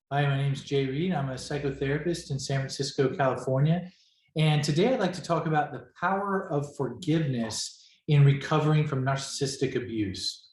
Hi, my name is Jayreid. I'm a psychotherapist in San Francisco, California. And today I'd like to talk about the power of forgiveness in recovering from narcissistic abuse.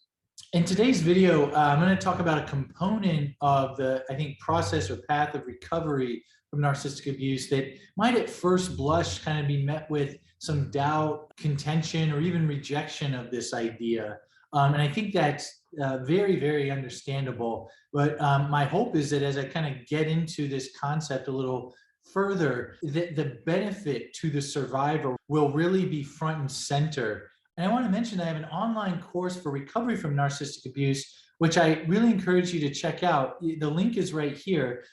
In today's video, I'm going to talk about a component of the, process or path of recovery from narcissistic abuse that might at first blush kind of be met with some doubt, contention, or even rejection of this idea. And I think that's very, very understandable. But my hope is that as I kind of get into this concept a little further, that the benefit to the survivor will really be front and center. And I want to mention that I have an online course for recovery from narcissistic abuse, which I really encourage you to check out. The link is right here.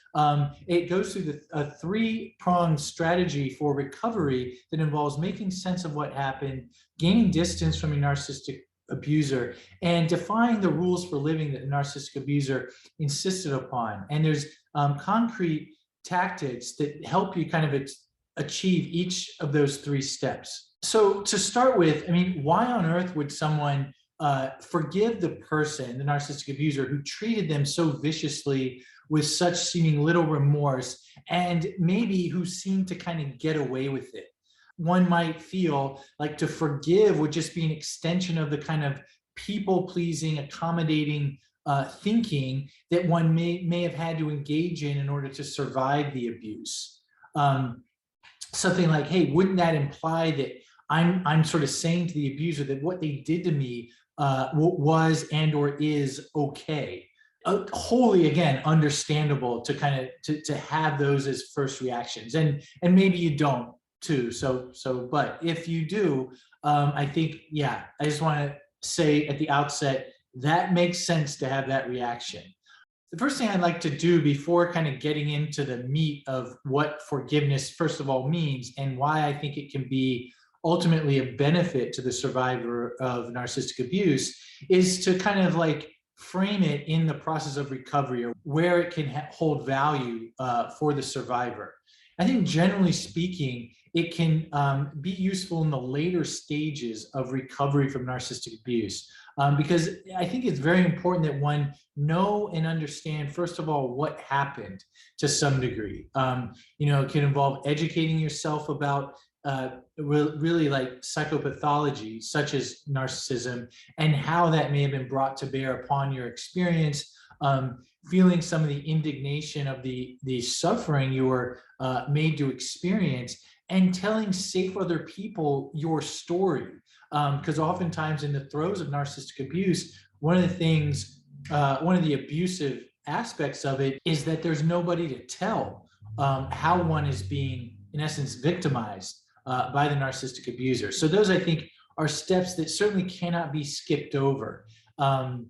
It goes through a three-pronged strategy for recovery that involves making sense of what happened, gaining distance from a narcissistic abuser, and defying the rules for living that the narcissistic abuser insisted upon. And there's concrete tactics that help you kind of achieve each of those three steps. So to start with, why on earth would someone forgive the person, the narcissistic abuser, who treated them so viciously with such seeming little remorse, and maybe who seemed to kind of get away with it? One might feel like to forgive would just be an extension of the kind of people-pleasing, accommodating thinking that one may have had to engage in order to survive the abuse. Something like, hey, wouldn't that imply that I'm sort of saying to the abuser that what they did to me was and or is okay? Wholly, again, understandable to kind of to have those as first reactions, and maybe you don't too. But if you do, I think, yeah, I just want to say at the outset that makes sense to have that reaction. The first thing I'd like to do before kind of getting into the meat of what forgiveness, first of all, means and why I think it can be ultimately a benefit to the survivor of narcissistic abuse, is to kind of like frame it in the process of recovery, or where it can hold value for the survivor. I think generally speaking, it can be useful in the later stages of recovery from narcissistic abuse, because I think it's very important that one know and understand, first of all, what happened to some degree. It can involve educating yourself about really like psychopathology, such as narcissism, and how that may have been brought to bear upon your experience. Feeling some of the indignation of the suffering you were made to experience, and telling safe other people your story. Because oftentimes in the throes of narcissistic abuse, one of the abusive aspects of it is that there's nobody to tell how one is being, in essence, victimized by the narcissistic abuser. So those, I think, are steps that certainly cannot be skipped over. And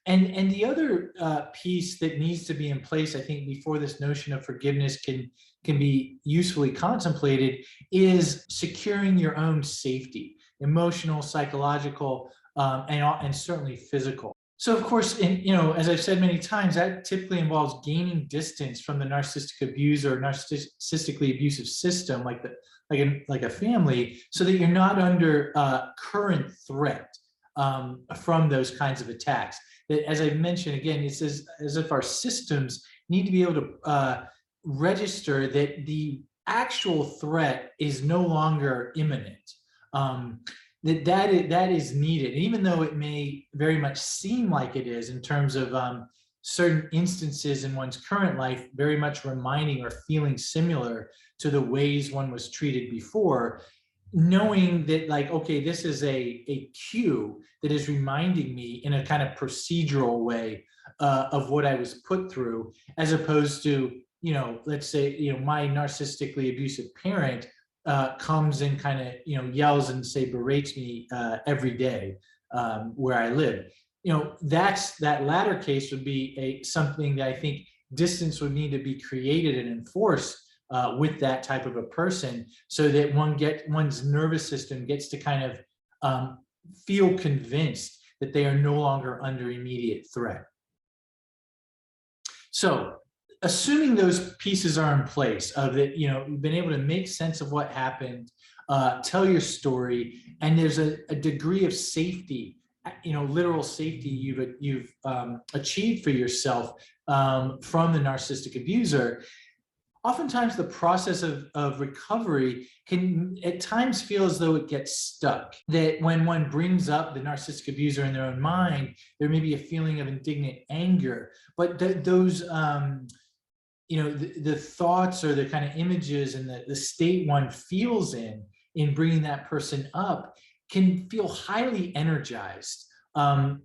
the other piece that needs to be in place, I think, before this notion of forgiveness can be usefully contemplated, is securing your own safety, emotional, psychological, and certainly physical. So, of course, as I've said many times, that typically involves gaining distance from the narcissistic abuser or narcissistically abusive system, like a family, so that you're not under current threat from those kinds of attacks. That, as I mentioned, again, it's as if our systems need to be able to register that the actual threat is no longer imminent. That is needed, even though it may very much seem like it is in terms of certain instances in one's current life, very much reminding or feeling similar to the ways one was treated before. Knowing that, like, okay, this is a cue that is reminding me in a kind of procedural way of what I was put through, as opposed to, let's say, my narcissistically abusive parent comes and kind of, yells and berates me every day where I live. That latter case would be something that I think distance would need to be created and enforced with that type of a person, so that one's nervous system gets to kind of feel convinced that they are no longer under immediate threat. So, assuming those pieces are in place, of that, you've been able to make sense of what happened, tell your story, and there's a degree of safety, literal safety you've achieved for yourself from the narcissistic abuser, oftentimes the process of recovery can at times feel as though it gets stuck. That when one brings up the narcissistic abuser in their own mind, there may be a feeling of indignant anger, but those the thoughts or the kind of images and the state one feels in bringing that person up can feel highly energized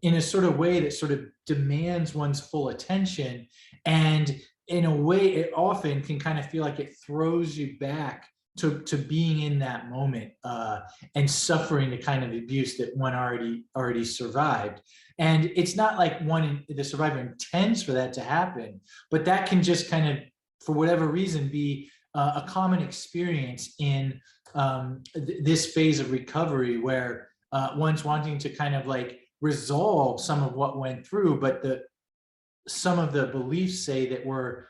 in a sort of way that sort of demands one's full attention. And in a way, it often can kind of feel like it throws you back to being in that moment and suffering the kind of abuse that one already survived. And it's not like the survivor intends for that to happen, but that can just kind of, for whatever reason, be a common experience in this phase of recovery, where one's wanting to kind of like resolve some of what went through, but some of the beliefs say that were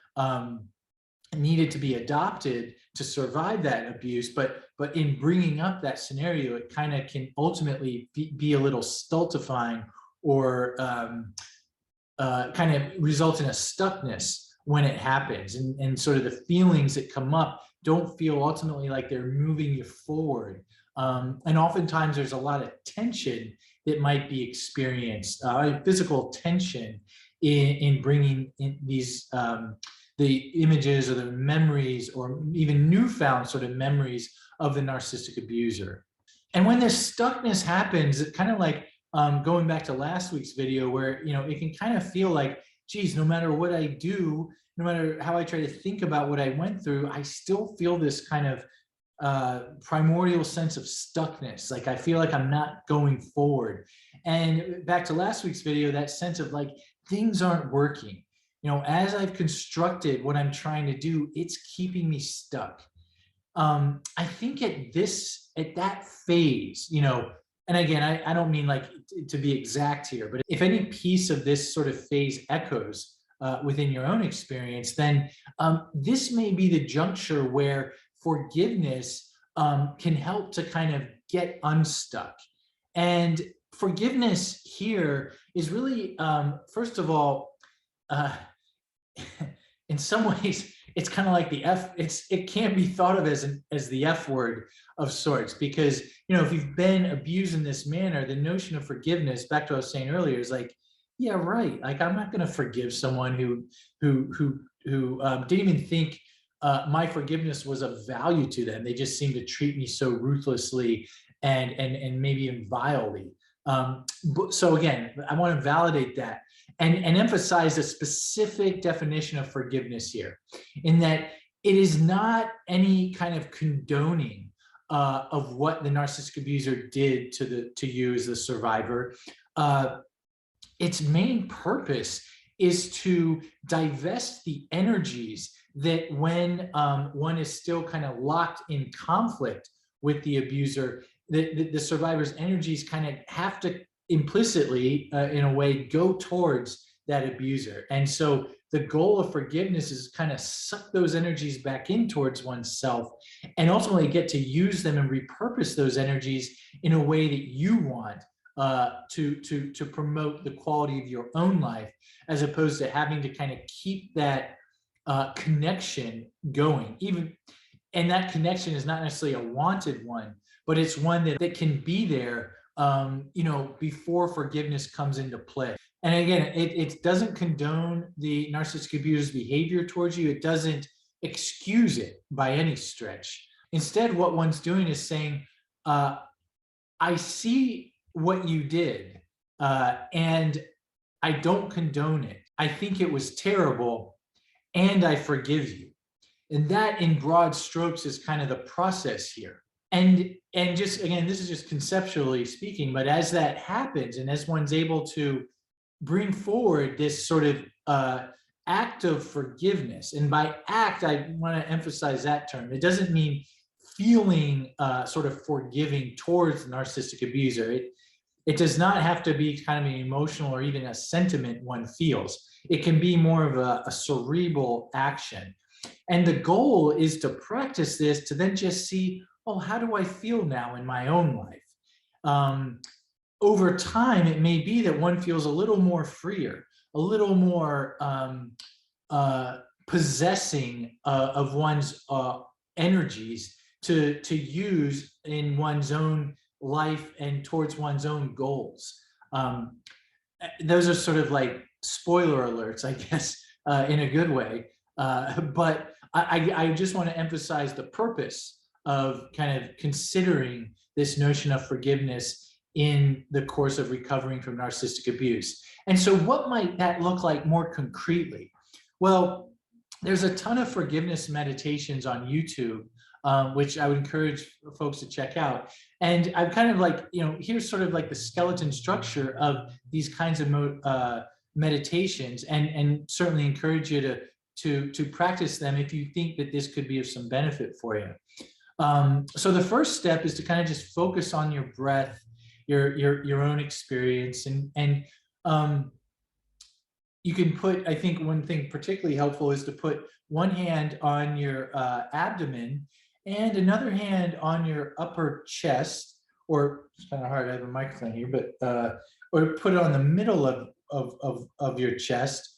needed to be adopted to survive that abuse, but in bringing up that scenario, it kind of can ultimately be a little stultifying, or kind of result in a stuckness when it happens, and sort of the feelings that come up don't feel ultimately like they're moving you forward. And oftentimes there's a lot of tension that might be experienced, physical tension in bringing in these the images or the memories, or even newfound sort of memories of the narcissistic abuser. And when this stuckness happens, it kind of like going back to last week's video, where it can kind of feel like, geez, no matter what I do, no matter how I try to think about what I went through, I still feel this kind of primordial sense of stuckness. Like I feel like I'm not going forward. And back to last week's video, that sense of like things aren't working. As I've constructed what I'm trying to do, it's keeping me stuck. I think at that phase, and again, I don't mean like to be exact here, but if any piece of this sort of phase echoes within your own experience, then this may be the juncture where forgiveness can help to kind of get unstuck. And forgiveness here is really, first of all, in some ways, it's kind of like the it can be thought of as the F word of sorts, because if you've been abused in this manner, the notion of forgiveness, back to what I was saying earlier, is like, yeah, right. Like I'm not going to forgive someone who didn't even think my forgiveness was of value to them. They just seem to treat me so ruthlessly and maybe even vilely. So again, I want to validate that and emphasize a specific definition of forgiveness here, in that it is not any kind of condoning of what the narcissistic abuser did to you as the survivor. Its main purpose is to divest the energies that, when one is still kind of locked in conflict with the abuser, the survivor's energies kind of have to implicitly, in a way, go towards that abuser. And so the goal of forgiveness is kind of suck those energies back in towards oneself, and ultimately get to use them and repurpose those energies in a way that you want, to promote the quality of your own life, as opposed to having to kind of keep that connection going. And that connection is not necessarily a wanted one, but it's one that can be there before forgiveness comes into play. And again, it doesn't condone the narcissistic abuser's behavior towards you. It doesn't excuse it by any stretch. Instead, what one's doing is saying, I see what you did, and I don't condone it. I think it was terrible, and I forgive you. And that, in broad strokes, is kind of the process here. And just, again, this is just conceptually speaking, but as that happens, and as one's able to bring forward this sort of act of forgiveness, and by act, I want to emphasize that term. It doesn't mean feeling sort of forgiving towards the narcissistic abuser. It does not have to be kind of an emotional or even a sentiment one feels. It can be more of a cerebral action. And the goal is to practice this to then just see, oh, how do I feel now in my own life? Over time, it may be that one feels a little more freer, a little more possessing of one's energies to use in one's own life and towards one's own goals. Those are sort of like spoiler alerts, I guess, in a good way. But I just want to emphasize the purpose of kind of considering this notion of forgiveness in the course of recovering from narcissistic abuse. And so what might that look like more concretely? Well, there's a ton of forgiveness meditations on YouTube, which I would encourage folks to check out. And I've kind of like, here's sort of like the skeleton structure of these kinds of meditations, and certainly encourage you to practice them if you think that this could be of some benefit for you. So the first step is to kind of just focus on your breath, your own experience, and you can put, I think one thing particularly helpful is to put one hand on your abdomen and another hand on your upper chest, or it's kind of hard, I have a microphone here, but or put it on the middle of your chest,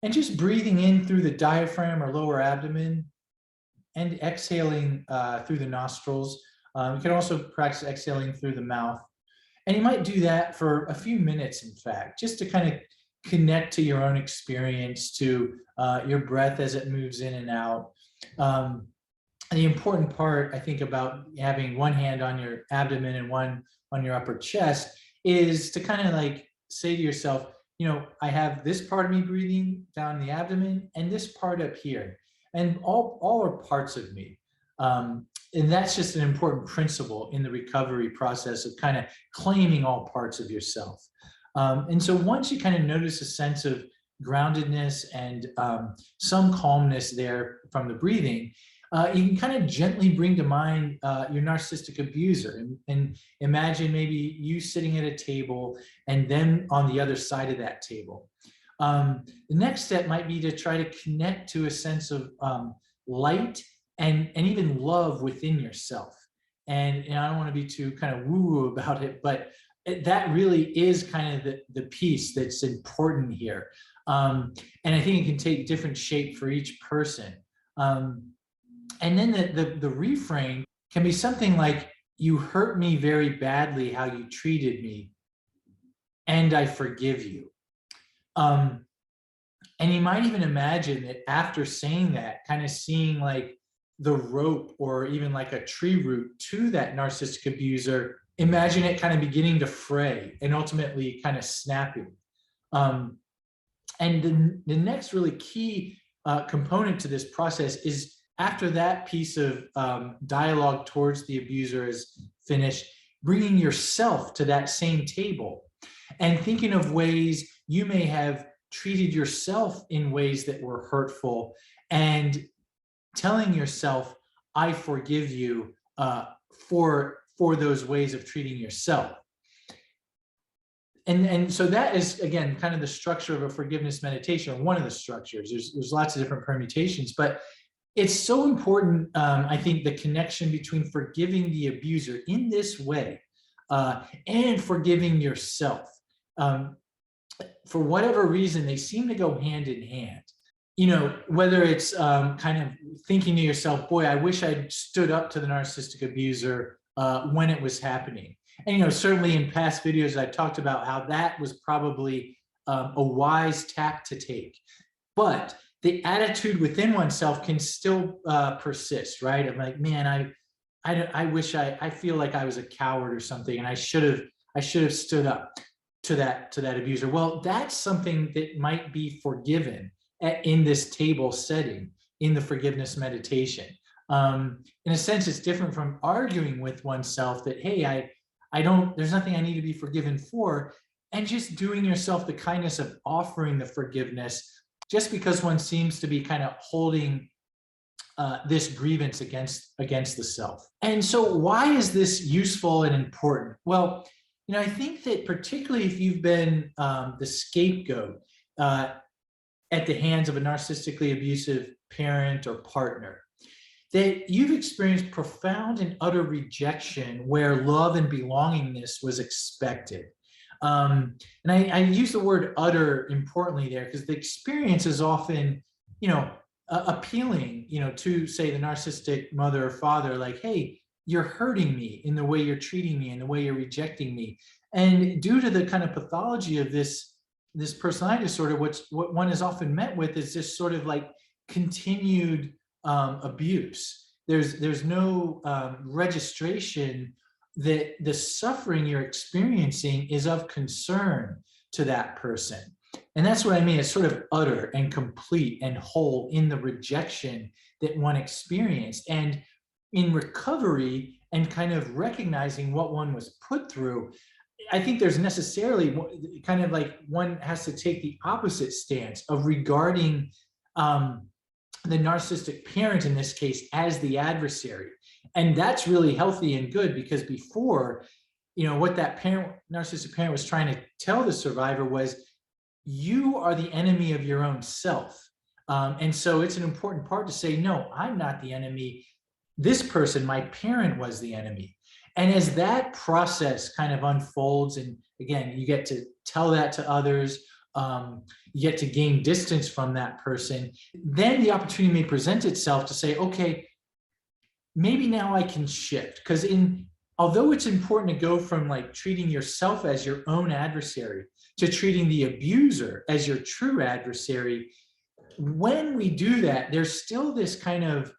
and just breathing in through the diaphragm or lower abdomen and exhaling through the nostrils. You can also practice exhaling through the mouth. And you might do that for a few minutes, in fact, just to kind of connect to your own experience, to your breath as it moves in and out. The important part, I think, about having one hand on your abdomen and one on your upper chest is to kind of like say to yourself, I have this part of me breathing down the abdomen and this part up here, and all are parts of me. And that's just an important principle in the recovery process of kind of claiming all parts of yourself. And so once you kind of notice a sense of groundedness and some calmness there from the breathing, you can kind of gently bring to mind your narcissistic abuser, and imagine maybe you sitting at a table and them on the other side of that table. The next step might be to try to connect to a sense of light and even love within yourself. And I don't want to be too kind of woo-woo about it, but that really is kind of the piece that's important here. And I think it can take different shape for each person. And then the refrain can be something like, you hurt me very badly how you treated me, and I forgive you. And you might even imagine that after saying that, kind of seeing like the rope or even like a tree root to that narcissistic abuser, imagine it kind of beginning to fray and ultimately kind of snapping. And the next really key component to this process is, after that piece of dialogue towards the abuser is finished, bringing yourself to that same table and thinking of ways you may have treated yourself in ways that were hurtful, and telling yourself, I forgive you for those ways of treating yourself. And so that is, again, kind of the structure of a forgiveness meditation, or one of the structures. There's lots of different permutations, but it's so important, I think, the connection between forgiving the abuser in this way and forgiving yourself. For whatever reason, they seem to go hand in hand. Whether it's kind of thinking to yourself, boy, I wish I'd stood up to the narcissistic abuser when it was happening. And, certainly in past videos, I talked about how that was probably a wise tack to take. But the attitude within oneself can still persist, right? I'm like, man, I wish I feel like I was a coward or something, and I should have stood up to that abuser. Well, that's something that might be forgiven in this table setting, in the forgiveness meditation. In a sense, it's different from arguing with oneself that, hey, there's nothing I need to be forgiven for, and just doing yourself the kindness of offering the forgiveness, just because one seems to be kind of holding this grievance against the self. And so why is this useful and important? Well, I think that particularly if you've been the scapegoat at the hands of a narcissistically abusive parent or partner, that you've experienced profound and utter rejection where love and belongingness was expected. And I use the word utter importantly there because the experience is often, appealing, to say the narcissistic mother or father, like, hey, you're hurting me in the way you're treating me and the way you're rejecting me. And due to the kind of pathology of this personality disorder, what one is often met with is this sort of like continued abuse. There's no registration that the suffering you're experiencing is of concern to that person. And that's what I mean. It's sort of utter and complete and whole in the rejection that one experienced. And in recovery and kind of recognizing what one was put through, I think there's necessarily kind of like one has to take the opposite stance of regarding the narcissistic parent in this case as the adversary. And that's really healthy and good, because before, what that narcissistic parent was trying to tell the survivor was, you are the enemy of your own self. And so it's an important part to say, no, I'm not the enemy. This person, my parent, was the enemy. And as that process kind of unfolds, and again, you get to tell that to others, you get to gain distance from that person, then the opportunity may present itself to say, okay, maybe now I can shift. Because although it's important to go from like treating yourself as your own adversary to treating the abuser as your true adversary, when we do that, there's still this kind of,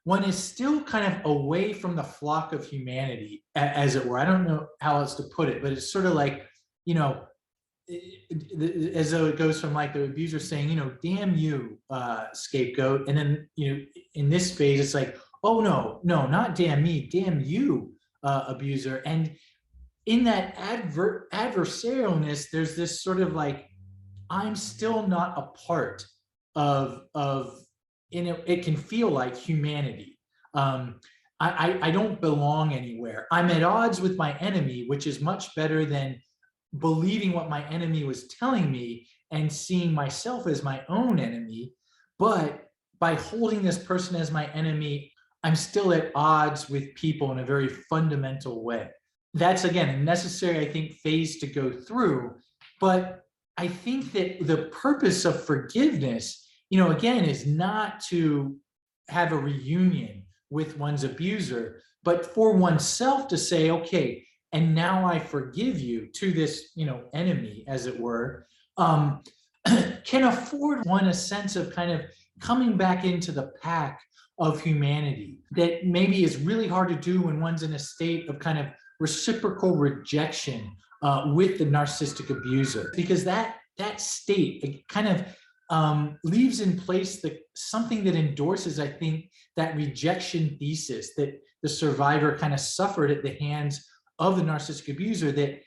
one is still kind of away from the flock of humanity, as it were. I don't know how else to put it, but it's sort of like, as though it goes from like the abuser saying, damn you, scapegoat. And then, in this phase, it's like, oh, no, not damn me, damn you, abuser. And in that adversarialness, there's this sort of like, I'm still not a part of it can feel like humanity. I don't belong anywhere. I'm at odds with my enemy, which is much better than believing what my enemy was telling me and seeing myself as my own enemy. But by holding this person as my enemy, I'm still at odds with people in a very fundamental way. That's, again, a necessary, I think, phase to go through. But I think that the purpose of forgiveness, again, is not to have a reunion with one's abuser, but for oneself to say, okay, and now I forgive you, to this, enemy, as it were, can afford one a sense of kind of coming back into the pack of humanity that maybe is really hard to do when one's in a state of kind of reciprocal rejection with the narcissistic abuser, because that state, it kind of leaves in place something that endorses, I think, that rejection thesis that the survivor kind of suffered at the hands of the narcissistic abuser, that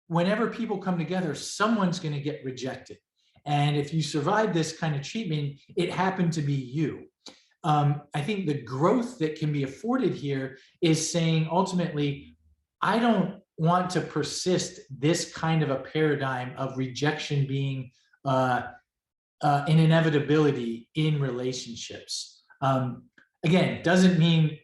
whenever people come together, someone's going to get rejected. And if you survive this kind of treatment, it happened to be you. I think the growth that can be afforded here is saying, ultimately, I don't want to persist this kind of a paradigm of rejection being an inevitability in relationships. Again, it doesn't mean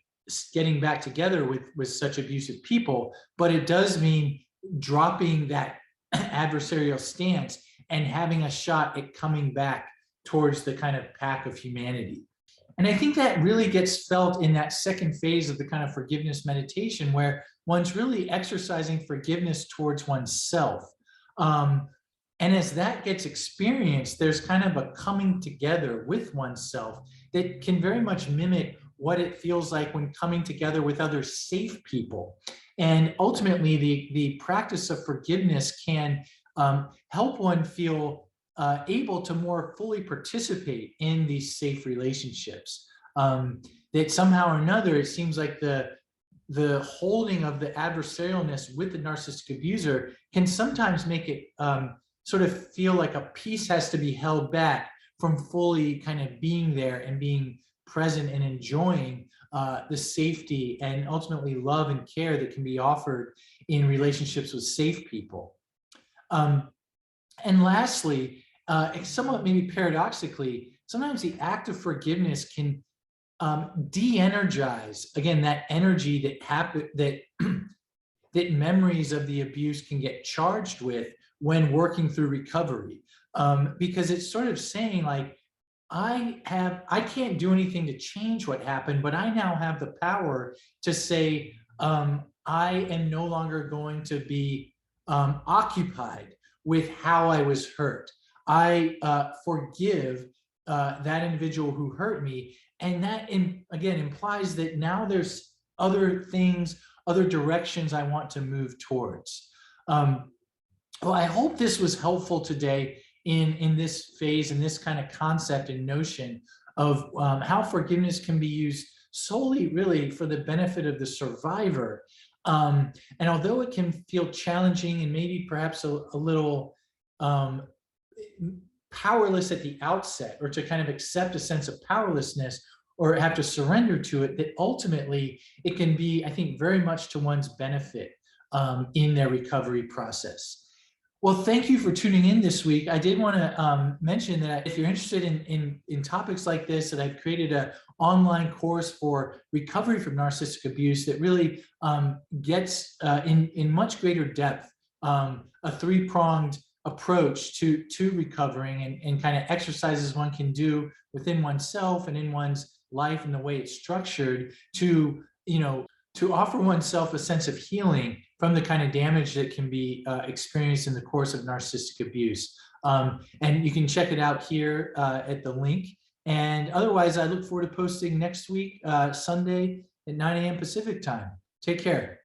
getting back together with such abusive people, but it does mean dropping that adversarial stance and having a shot at coming back towards the kind of pack of humanity. And I think that really gets felt in that second phase of the kind of forgiveness meditation, where one's really exercising forgiveness towards oneself. And as that gets experienced, there's kind of a coming together with oneself that can very much mimic what it feels like when coming together with other safe people. And ultimately, the practice of forgiveness can help one feel able to more fully participate in these safe relationships. That somehow or another, it seems like the holding of the adversarialness with the narcissistic abuser can sometimes make it sort of feel like a piece has to be held back from fully kind of being there and being present and enjoying the safety and ultimately love and care that can be offered in relationships with safe people. And lastly, somewhat maybe paradoxically, sometimes the act of forgiveness can de-energize, again, that energy that that memories of the abuse can get charged with when working through recovery. Because it's sort of saying like, I can't do anything to change what happened, but I now have the power to say, I am no longer going to be occupied with how I was hurt. I forgive that individual who hurt me. And that, again, implies that now there's other things, other directions I want to move towards. Well, I hope this was helpful today in this phase and this kind of concept and notion of how forgiveness can be used solely really for the benefit of the survivor. And although it can feel challenging and maybe perhaps a little powerless at the outset, or to kind of accept a sense of powerlessness or have to surrender to it, that ultimately it can be, I think, very much to one's benefit in their recovery process. Well, thank you for tuning in this week. I did want to mention that if you're interested in topics like this, that I've created an online course for recovery from narcissistic abuse that really gets in much greater depth a three-pronged approach to recovering, and kind of exercises one can do within oneself and in one's life and the way it's structured to, to offer oneself a sense of healing from the kind of damage that can be experienced in the course of narcissistic abuse. And you can check it out here at the link. And otherwise, I look forward to posting next week, Sunday at 9 a.m. Pacific time. Take care.